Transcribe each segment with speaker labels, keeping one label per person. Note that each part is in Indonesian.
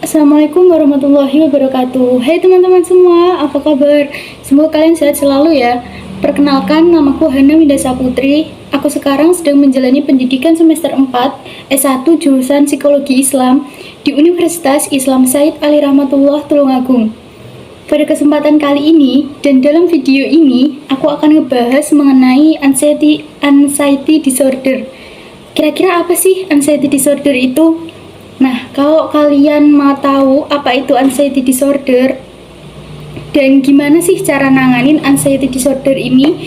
Speaker 1: Assalamualaikum warahmatullahi wabarakatuh. Hai teman-teman semua, apa kabar? Semoga kalian sehat selalu ya. Perkenalkan, namaku Hana Mindasa Putri. Aku sekarang sedang menjalani pendidikan semester 4 S1 jurusan Psikologi Islam di Universitas Islam Said Ali Rahmatullah Tulungagung. Pada kesempatan kali ini dan dalam video ini, aku akan ngebahas mengenai anxiety disorder. Kira-kira apa sih anxiety disorder itu? Nah, kalau kalian mau tahu apa itu anxiety disorder dan gimana sih cara nanganin anxiety disorder ini,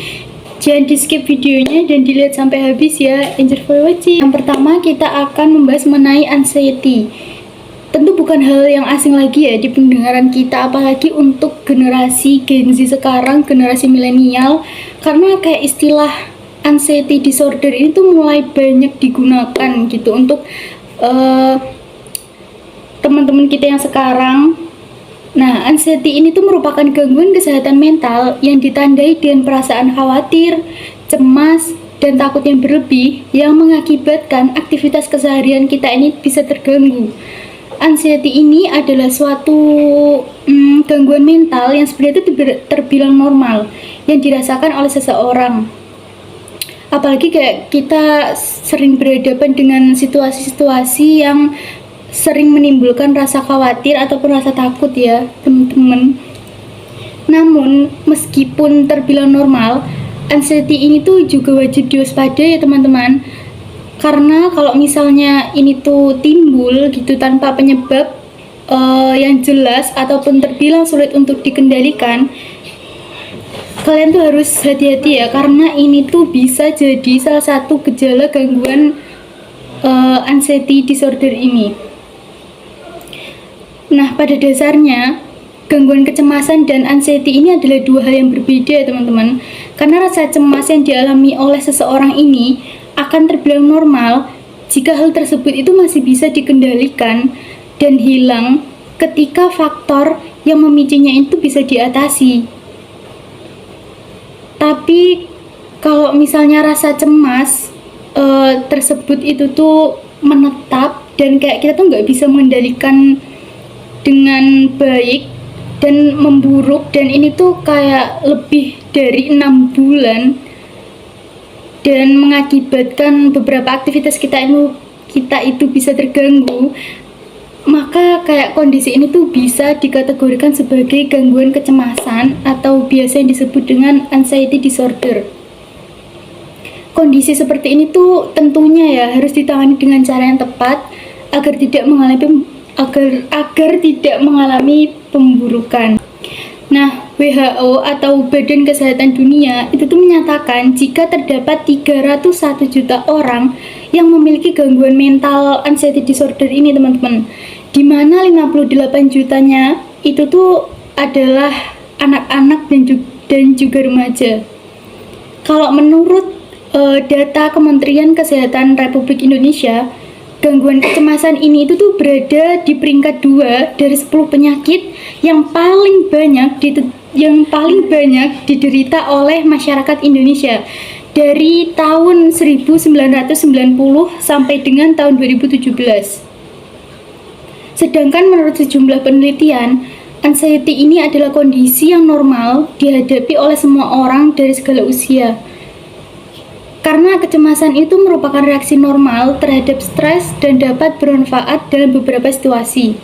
Speaker 1: jangan di skip videonya dan dilihat sampai habis ya. Enjoy for watching. Yang pertama, kita akan membahas mengenai anxiety. Tentu bukan hal yang asing lagi ya di pendengaran kita, apalagi untuk generasi Gen Z sekarang, generasi milenial, karena kayak istilah anxiety disorder ini tuh mulai banyak digunakan gitu untuk teman-teman kita yang sekarang. Nah, anxiety ini tuh merupakan gangguan kesehatan mental yang ditandai dengan perasaan khawatir, cemas, dan takut yang berlebih yang mengakibatkan aktivitas keseharian kita ini bisa terganggu. Anxiety ini adalah suatu gangguan mental yang sebenarnya itu terbilang normal yang dirasakan oleh seseorang. Apalagi kayak kita sering berhadapan dengan situasi-situasi yang sering menimbulkan rasa khawatir ataupun rasa takut ya teman-teman. Namun meskipun terbilang normal, anxiety ini tuh juga wajib diwaspadai ya teman-teman. Karena kalau misalnya ini tuh timbul gitu tanpa penyebab yang jelas ataupun terbilang sulit untuk dikendalikan, kalian tuh harus hati-hati ya, karena ini tuh bisa jadi salah satu gejala gangguan anxiety disorder ini. Nah, pada dasarnya gangguan kecemasan dan anxiety ini adalah dua hal yang berbeda ya teman-teman. Karena rasa cemas yang dialami oleh seseorang ini akan terbilang normal jika hal tersebut itu masih bisa dikendalikan dan hilang ketika faktor yang memicunya itu bisa diatasi. Tapi kalau misalnya rasa cemas tersebut itu tuh menetap dan kayak kita tuh nggak bisa mengendalikan dengan baik dan memburuk, dan ini tuh kayak lebih dari 6 bulan dan mengakibatkan beberapa aktivitas kita itu bisa terganggu, maka kayak kondisi ini tuh bisa dikategorikan sebagai gangguan kecemasan atau biasa yang disebut dengan anxiety disorder. Kondisi seperti ini tuh tentunya ya harus ditangani dengan cara yang tepat agar tidak mengalami pemburukan. Nah, WHO atau Badan Kesehatan Dunia itu tuh menyatakan jika terdapat 301 juta orang yang memiliki gangguan mental anxiety disorder ini teman-teman, di mana 58 jutanya itu tuh adalah anak-anak dan juga remaja. Kalau menurut data Kementerian Kesehatan Republik Indonesia, gangguan kecemasan ini itu tuh berada di peringkat 2 dari 10 penyakit yang paling banyak diderita oleh masyarakat Indonesia dari tahun 1990 sampai dengan tahun 2017. Sedangkan menurut sejumlah penelitian, anxiety ini adalah kondisi yang normal dihadapi oleh semua orang dari segala usia. Karena kecemasan itu merupakan reaksi normal terhadap stres dan dapat bermanfaat dalam beberapa situasi.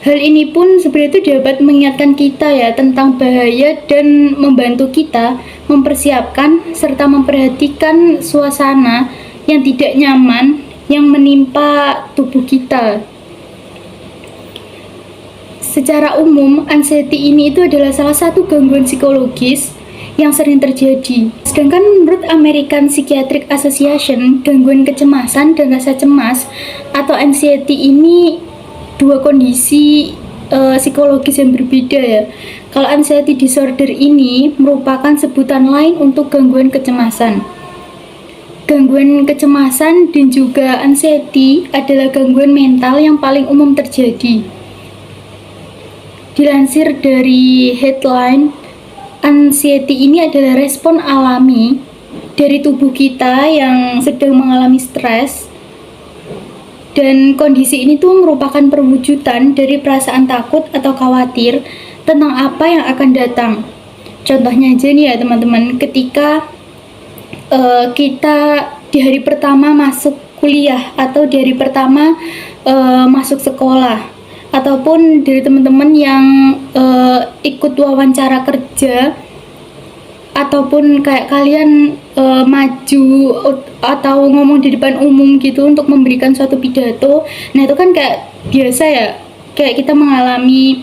Speaker 1: Hal ini pun sebenarnya itu dapat mengingatkan kita ya tentang bahaya dan membantu kita mempersiapkan serta memperhatikan suasana yang tidak nyaman yang menimpa tubuh kita. Secara umum, anxiety ini itu adalah salah satu gangguan psikologis yang sering terjadi. Sedangkan menurut American Psychiatric Association, gangguan kecemasan dan rasa cemas atau anxiety ini dua kondisi psikologis yang berbeda ya. Kalau anxiety disorder ini merupakan sebutan lain untuk gangguan kecemasan. Gangguan kecemasan dan juga anxiety adalah gangguan mental yang paling umum terjadi. Dilansir dari headline, anxiety ini adalah respon alami dari tubuh kita yang sedang mengalami stres Dan kondisi ini tuh merupakan perwujudan dari perasaan takut atau khawatir tentang apa yang akan datang. Contohnya aja nih ya teman-teman, ketika kita di hari pertama masuk kuliah atau di hari pertama masuk sekolah, ataupun dari teman-teman yang ikut wawancara kerja, ataupun kayak kalian maju atau ngomong di depan umum gitu untuk memberikan suatu pidato. Nah itu kan kayak biasa ya, kayak kita mengalami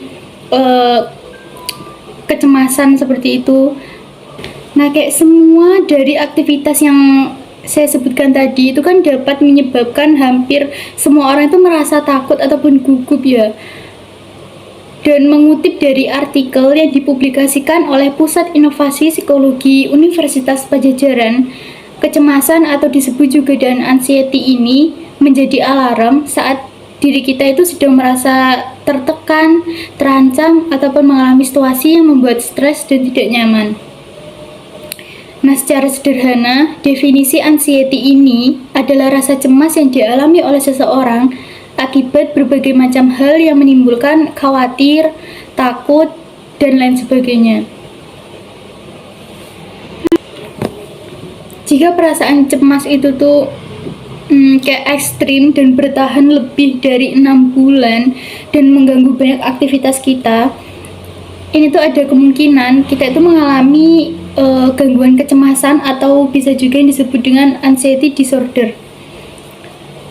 Speaker 1: kecemasan seperti itu. Nah kayak semua dari aktivitas yang saya sebutkan tadi itu kan dapat menyebabkan hampir semua orang itu merasa takut ataupun gugup ya. Dan mengutip dari artikel yang dipublikasikan oleh Pusat Inovasi Psikologi Universitas Padjadjaran, kecemasan atau disebut juga dengan anxiety ini menjadi alarm saat diri kita itu sedang merasa tertekan, terancam, ataupun mengalami situasi yang membuat stres dan tidak nyaman. Nah, secara sederhana, definisi anxiety ini adalah rasa cemas yang dialami oleh seseorang akibat berbagai macam hal yang menimbulkan khawatir, takut, dan lain sebagainya. Jika perasaan cemas itu tuh kayak ekstrim dan bertahan lebih dari 6 bulan dan mengganggu banyak aktivitas kita, ini tuh ada kemungkinan kita itu mengalami gangguan kecemasan atau bisa juga yang disebut dengan anxiety disorder.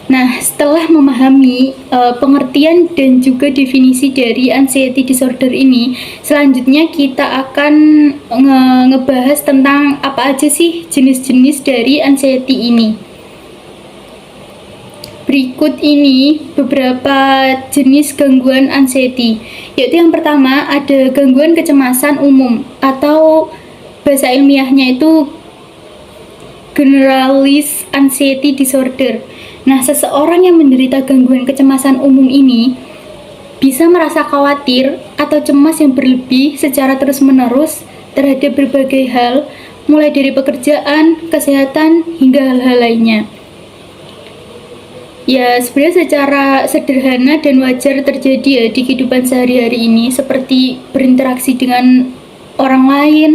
Speaker 1: Nah, setelah memahami pengertian dan juga definisi dari anxiety disorder ini, selanjutnya kita akan ngebahas tentang apa aja sih jenis-jenis dari anxiety ini. Berikut ini beberapa jenis gangguan anxiety, yaitu yang pertama ada gangguan kecemasan umum atau bahasa ilmiahnya itu generalized anxiety disorder. Nah, seseorang yang menderita gangguan kecemasan umum ini bisa merasa khawatir atau cemas yang berlebih secara terus-menerus terhadap berbagai hal, mulai dari pekerjaan, kesehatan, hingga hal-hal lainnya. Ya, sebenarnya secara sederhana dan wajar terjadi ya di kehidupan sehari-hari ini, seperti berinteraksi dengan orang lain.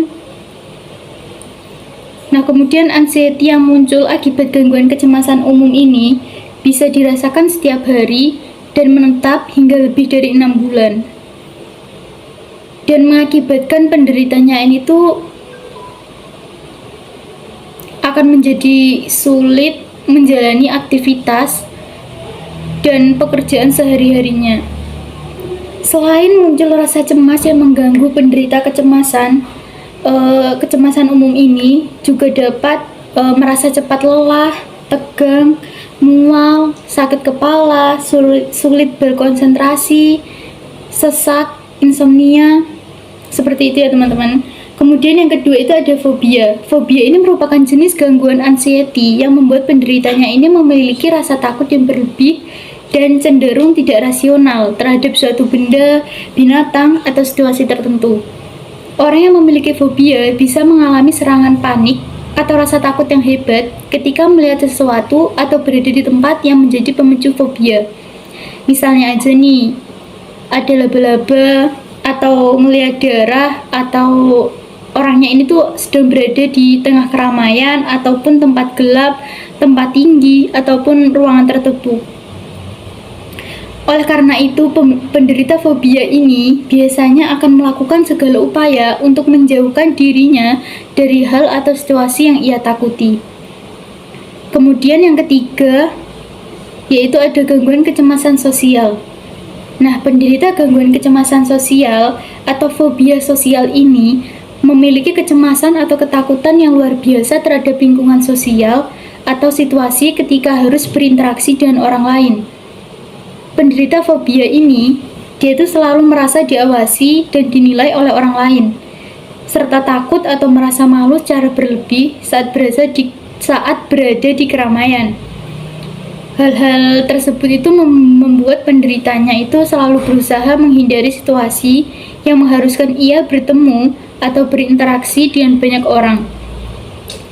Speaker 1: Nah, kemudian anxiety yang muncul akibat gangguan kecemasan umum ini bisa dirasakan setiap hari dan menetap hingga lebih dari 6 bulan. Dan mengakibatkan penderitanya ini tuh akan menjadi sulit menjalani aktivitas dan pekerjaan sehari-harinya. Selain muncul rasa cemas yang mengganggu penderita kecemasan umum ini juga dapat merasa cepat lelah, tegang, mual, sakit kepala, sulit berkonsentrasi, sesak, insomnia, seperti itu ya teman-teman. Kemudian yang kedua itu ada fobia. Fobia ini merupakan jenis gangguan anxiety yang membuat penderitanya ini memiliki rasa takut yang berlebih dan cenderung tidak rasional terhadap suatu benda, binatang, atau situasi tertentu. Orang yang memiliki fobia bisa mengalami serangan panik atau rasa takut yang hebat ketika melihat sesuatu atau berada di tempat yang menjadi pemicu fobia. Misalnya aja nih, ada laba-laba, atau melihat darah, atau orangnya ini tuh sedang berada di tengah keramaian, ataupun tempat gelap, tempat tinggi, ataupun ruangan tertutup. Oleh karena itu, penderita fobia ini biasanya akan melakukan segala upaya untuk menjauhkan dirinya dari hal atau situasi yang ia takuti. Kemudian yang ketiga, yaitu ada gangguan kecemasan sosial. Nah, penderita gangguan kecemasan sosial atau fobia sosial ini memiliki kecemasan atau ketakutan yang luar biasa terhadap lingkungan sosial atau situasi ketika harus berinteraksi dengan orang lain. Penderita fobia ini, dia itu selalu merasa diawasi dan dinilai oleh orang lain, serta takut atau merasa malu secara berlebih saat berada di keramaian. Hal-hal tersebut itu membuat penderitanya itu selalu berusaha menghindari situasi yang mengharuskan ia bertemu atau berinteraksi dengan banyak orang.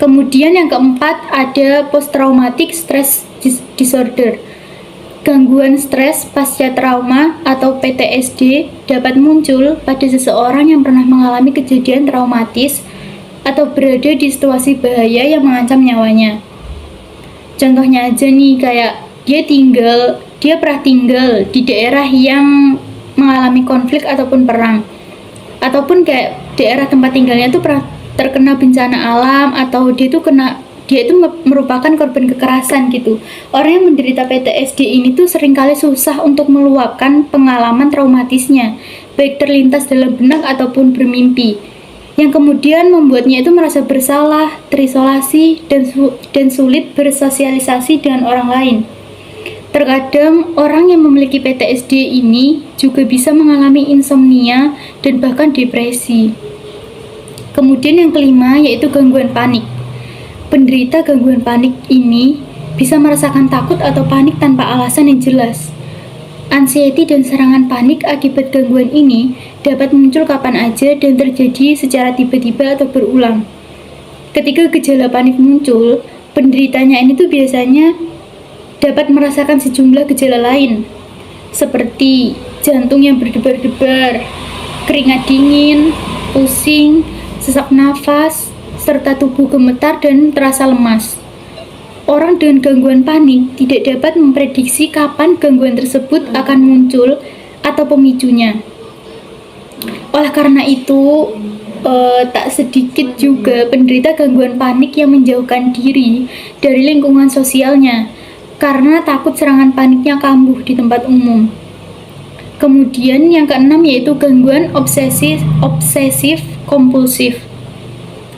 Speaker 1: Kemudian yang keempat ada post traumatic stress disorder. Gangguan stres pasca trauma atau PTSD dapat muncul pada seseorang yang pernah mengalami kejadian traumatis atau berada di situasi bahaya yang mengancam nyawanya. Contohnya aja nih, kayak dia pernah tinggal di daerah yang mengalami konflik ataupun perang, ataupun kayak daerah tempat tinggalnya tuh pernah terkena bencana alam, atau dia itu merupakan korban kekerasan gitu. Orang yang menderita PTSD ini tuh seringkali susah untuk meluapkan pengalaman traumatisnya, baik terlintas dalam benak ataupun bermimpi, yang kemudian membuatnya itu merasa bersalah, terisolasi, dan sulit bersosialisasi dengan orang lain. Terkadang orang yang memiliki PTSD ini juga bisa mengalami insomnia dan bahkan depresi. Kemudian yang kelima yaitu gangguan panik. Penderita gangguan panik ini bisa merasakan takut atau panik tanpa alasan yang jelas. Anxiety dan serangan panik akibat gangguan ini dapat muncul kapan aja dan terjadi secara tiba-tiba atau berulang. Ketika gejala panik muncul, penderitanya ini tuh biasanya dapat merasakan sejumlah gejala lain, seperti jantung yang berdebar-debar, keringat dingin, pusing, sesak nafas, serta tubuh gemetar dan terasa lemas. Orang dengan gangguan panik tidak dapat memprediksi kapan gangguan tersebut akan muncul atau pemicunya. Oleh karena itu, tak sedikit juga penderita gangguan panik yang menjauhkan diri dari lingkungan sosialnya karena takut serangan paniknya kambuh di tempat umum. Kemudian yang keenam yaitu gangguan obsesif kompulsif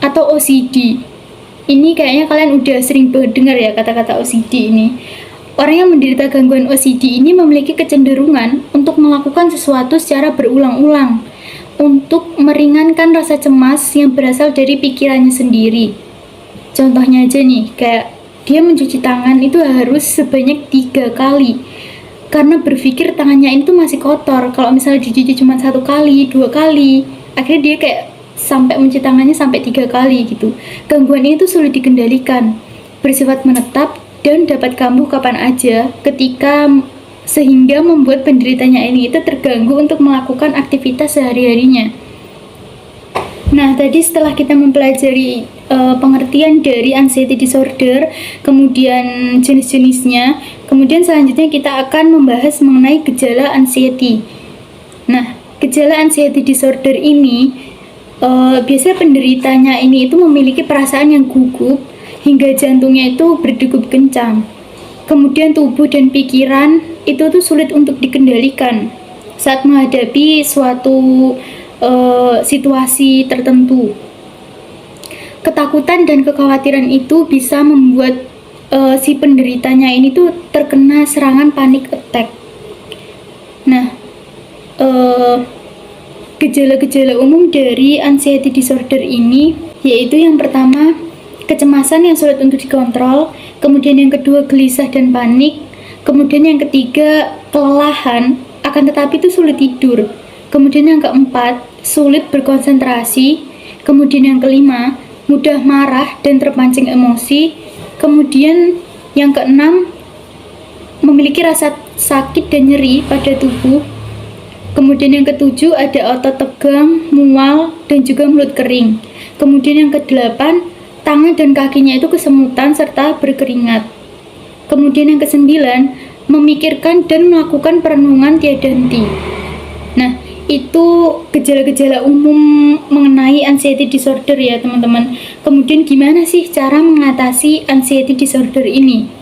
Speaker 1: atau OCD. Ini kayaknya kalian udah sering banget dengar ya kata-kata OCD ini. Orang yang menderita gangguan OCD ini memiliki kecenderungan untuk melakukan sesuatu secara berulang-ulang untuk meringankan rasa cemas yang berasal dari pikirannya sendiri. Contohnya aja nih, kayak dia mencuci tangan itu harus sebanyak 3 kali karena berpikir tangannya itu masih kotor. Kalau misalnya dicuci cuma 1 kali, 2 kali, akhirnya dia kayak sampai mencuci tangannya sampai 3 kali gitu. Gangguan ini tuh sulit dikendalikan, bersifat menetap dan dapat kambuh kapan aja sehingga membuat penderitanya ini itu terganggu untuk melakukan aktivitas sehari-harinya. Nah, tadi setelah kita mempelajari pengertian dari anxiety disorder, kemudian jenis-jenisnya, kemudian selanjutnya kita akan membahas mengenai gejala anxiety. Nah, gejala anxiety disorder ini biasanya penderitanya ini itu memiliki perasaan yang gugup hingga jantungnya itu berdegup kencang. Kemudian tubuh dan pikiran itu tuh sulit untuk dikendalikan saat menghadapi suatu situasi tertentu. Ketakutan dan kekhawatiran itu bisa membuat si penderitanya ini tuh terkena serangan panic attack. Nah, gejala-gejala umum dari anxiety disorder ini yaitu yang pertama, kecemasan yang sulit untuk dikontrol, kemudian yang kedua gelisah dan panik, kemudian yang ketiga kelelahan akan tetapi itu sulit tidur, kemudian yang keempat sulit berkonsentrasi, kemudian yang kelima mudah marah dan terpancing emosi, kemudian yang keenam memiliki rasa sakit dan nyeri pada tubuh. Kemudian yang ketujuh ada otot tegang, mual, dan juga mulut kering. Kemudian yang kedelapan, tangan dan kakinya itu kesemutan serta berkeringat. Kemudian yang kesembilan, memikirkan dan melakukan perenungan tiada henti. Nah, itu gejala-gejala umum mengenai anxiety disorder ya teman-teman. Kemudian gimana sih cara mengatasi anxiety disorder ini?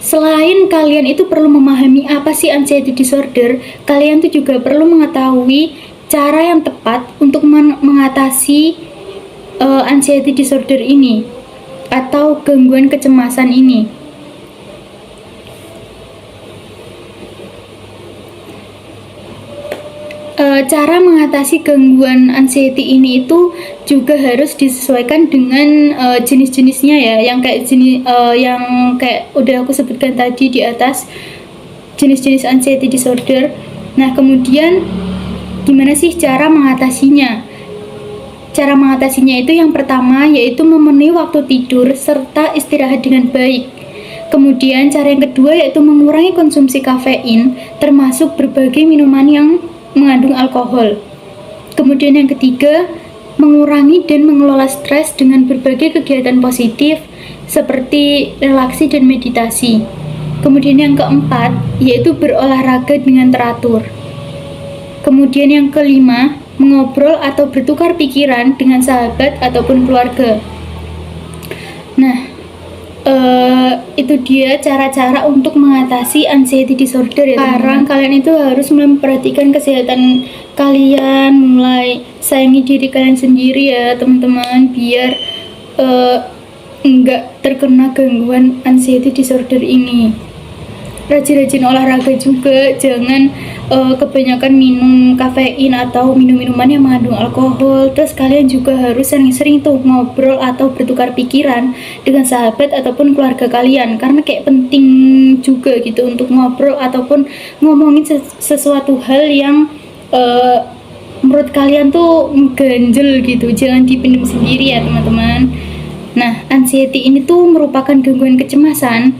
Speaker 1: Selain kalian itu perlu memahami apa sih anxiety disorder, kalian tuh juga perlu mengetahui cara yang tepat untuk mengatasi anxiety disorder ini atau gangguan kecemasan ini. Cara mengatasi gangguan anxiety ini itu juga harus disesuaikan dengan jenis-jenisnya ya, yang kayak udah aku sebutkan tadi di atas, jenis-jenis anxiety disorder. Nah, kemudian gimana sih cara mengatasinya? Cara mengatasinya itu yang pertama yaitu memenuhi waktu tidur serta istirahat dengan baik. Kemudian cara yang kedua yaitu mengurangi konsumsi kafein, termasuk berbagai minuman yang mengandung alkohol. Kemudian yang ketiga, mengurangi dan mengelola stres dengan berbagai kegiatan positif seperti relaksi dan meditasi. Kemudian yang keempat, yaitu berolahraga dengan teratur. Kemudian yang kelima, mengobrol atau bertukar pikiran dengan sahabat ataupun keluarga. Nah, itu dia cara-cara untuk mengatasi anxiety disorder ya. Sekarang kalian itu harus memperhatikan kesehatan kalian, mulai sayangi diri kalian sendiri ya teman-teman, biar enggak terkena gangguan anxiety disorder ini. Rajin-rajin olahraga juga, jangan kebanyakan minum kafein atau minum-minuman yang mengandung alkohol. Terus kalian juga harus sering-sering tuh ngobrol atau bertukar pikiran dengan sahabat ataupun keluarga kalian, karena kayak penting juga gitu untuk ngobrol ataupun ngomongin sesuatu hal yang menurut kalian tuh ganjel gitu. Jangan dipendam sendiri ya teman-teman. Nah, anxiety ini tuh merupakan gangguan kecemasan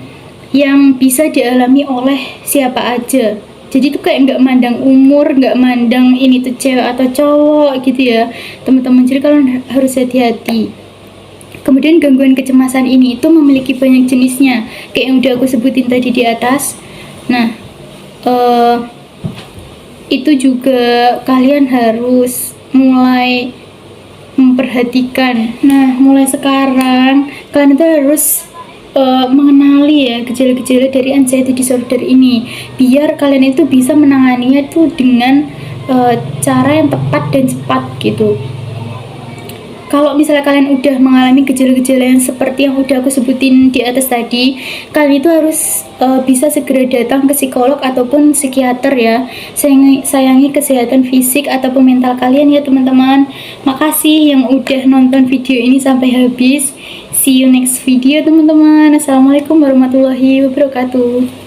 Speaker 1: yang bisa dialami oleh siapa aja. Jadi tuh kayak nggak mandang umur, nggak mandang ini tuh cewek atau cowok gitu ya teman-teman. Jadi kalian harus hati-hati. Kemudian gangguan kecemasan ini itu memiliki banyak jenisnya, kayak yang udah aku sebutin tadi di atas. Nah, itu juga kalian harus mulai memperhatikan. Nah, mulai sekarang kalian itu harus mengenali ya gejala-gejala dari anxiety disorder ini, biar kalian itu bisa menanganinya tuh dengan cara yang tepat dan cepat gitu. Kalau misalnya kalian udah mengalami gejala-gejala yang seperti yang udah aku sebutin di atas tadi, kalian itu harus bisa segera datang ke psikolog ataupun psikiater ya. Sayangi kesehatan fisik ataupun mental kalian ya teman-teman. Makasih yang udah nonton video ini sampai habis. See you next video teman-teman. Assalamualaikum warahmatullahi wabarakatuh.